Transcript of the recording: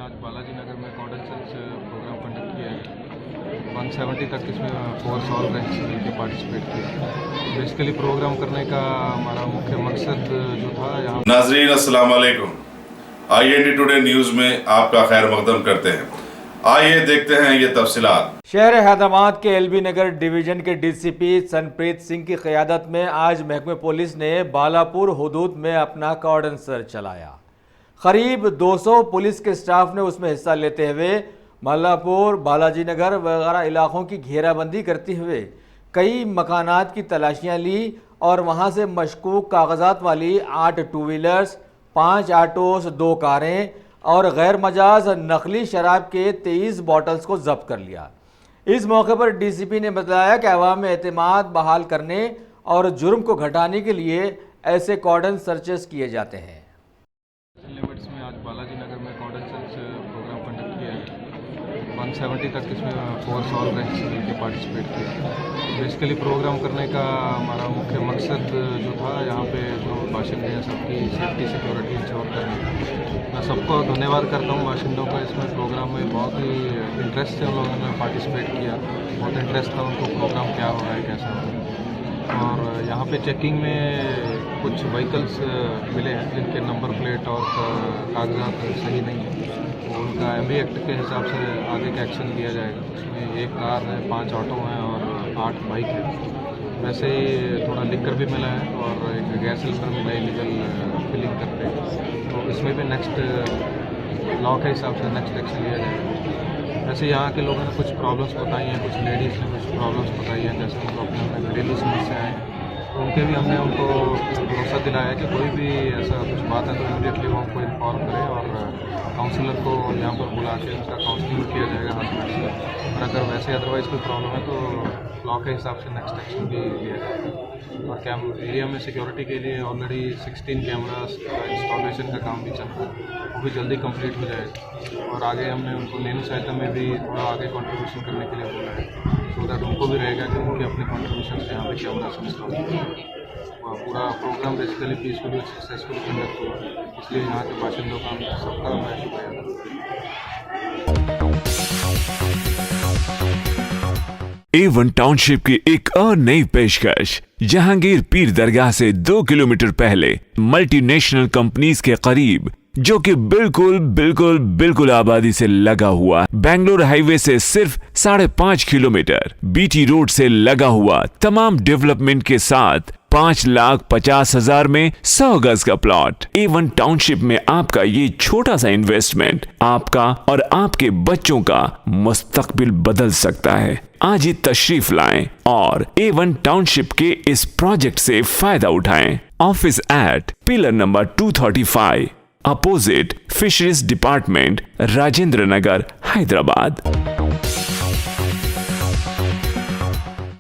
आज बालाजी नगर में कॉर्डन search programme conduct किया गया। 170 तक इसमें फोर्स ऑल रैंक्स मिलकर पार्टिसिपेट किए। बेसिकली प्रोग्राम करने का हमारा मुख्य मकसद जो था यहाँ नाजरीन अस्सलाम वालेकुम। IND टुडे न्यूज़ में आपका खैर मकदम करते हैं। आइए देखते हैं ये तफसीलात। शहर हैदराबाद के LB नगर डिवीजन के DCP सनप्रीत सिंह की क़यादत में आज महकमे पुलिस ने बालापुर हुदूद में अपना कॉर्डन सर्च चलाया। करीब 200 पुलिस के स्टाफ ने उसमें हिस्सा लेते हुए बालापुर, बालाजी नगर वगैरह इलाकों की घेराबंदी करते हुए कई मकानात की तलाशियां ली और वहां से मशकूक कागजात वाली 8 टू व्हीलर्स, 5 ऑटोस, 2 कारें और गैर मजाज नकली शराब के 23 बॉटल्स को जब्त कर लिया। इस मौके पर DCP ने बताया कि अवाम में एतमाद बहाल करने और जुर्म को घटाने के लिए ऐसे कॉर्डन सर्चेस किए जाते हैं। लिमिट्स में आज बालाजी नगर में कॉर्डन सर्च प्रोग्राम कंडक्ट किया गया। 170 तक इसमें फोर्स ऑल रैंक्स मिलकर पार्टिसिपेट किए। बेसिकली प्रोग्राम करने का हमारा मुख्य मकसद जो था यहाँ पे जो बाशिंदे हैं सबकी सेफ्टी सिक्योरिटी इंश्योर करने। मैं सबको धन्यवाद करता हूँ बाशिंदों का। इसमें प्रोग्राम में बहुत ही इंटरेस्ट से उन लोगों ने पार्टिसिपेट किया। बहुत इंटरेस्ट था उनको प्रोग्राम क्या हो रहा है, कैसा हो रहा है। और यहाँ पे चेकिंग में कुछ व्हीकल्स मिले हैं जिनके नंबर प्लेट और कागजात सही नहीं है। तो उनका MV एक्ट के हिसाब से आगे का एक्शन लिया जाएगा। उसमें 1 कार है, 5 ऑटो हैं और 8 बाइक है। वैसे ही थोड़ा लिकर भी मिला है और एक गैस सिलेंडर मिला इलीगल फिलिंग करते हैं। तो इसमें भी नेक्स्ट लॉ के हिसाब से नेक्स्ट एक्शन लिया जाएगा। वैसे यहाँ के लोगों ने कुछ प्रॉब्लम्स बताई हैं, कुछ लेडीज़ ने कुछ प्रॉब्लम्स बताई हैं, जैसे उनको अपने घरेलू समस्याएँ हैं। तो उनके भी हमने उनको भरोसा दिलाया कि कोई भी ऐसा कुछ बात है तो इमीडिएटली वो हमको इन्फॉर्म करें और काउंसलर को यहाँ पर बुला के उनका काउंसलिंग किया जाएगा हस्बैंड से। और अगर वैसे अदरवाइज़ कोई प्रॉब्लम है तो लॉ के हिसाब से नेक्स्ट एक्शन भी लिया जाएगा। और एरिया में सिक्योरिटी के लिए ऑलरेडी 16 कैमरास का इंस्टॉलेशन का काम भी चल रहा है, वो भी जल्दी कंप्लीट हो जाएगा। और आगे हमने उनको लेनू सहायता में भी थोड़ा आगे कंट्रीब्यूशन करने के लिए बोला है, सो दैट उनको भी रहेगा कि उनके अपने कंट्रीब्यूशन से यहाँ पे कैमरास इंस्टॉल किया। पूरा प्रोग्राम बेसिकली पीसफुली और सक्सेसफुली कंडक्ट हुआ, इसलिए यहाँ के बाशिंदों का सबका मैं शुक्रिया अदा करता हूँ। A1 टाउनशिप की एक और नई पेशकश। जहांगीर पीर दरगाह से 2 किलोमीटर पहले मल्टीनेशनल कंपनीज के करीब, जो कि बिल्कुल आबादी से लगा हुआ, बेंगलोर हाईवे से सिर्फ 5.5 किलोमीटर, BT रोड से लगा हुआ, तमाम डेवलपमेंट के साथ 5,50,000 में 100 गज का प्लॉट। A1 टाउनशिप में आपका ये छोटा सा इन्वेस्टमेंट आपका और आपके बच्चों का मुस्तकबिल बदल सकता है। आज ही तशरीफ लाएं और A1 टाउनशिप के इस प्रोजेक्ट से फायदा उठाएं। Office at pillar number 235 opposite fisheries department, Rajendra Nagar, Hyderabad.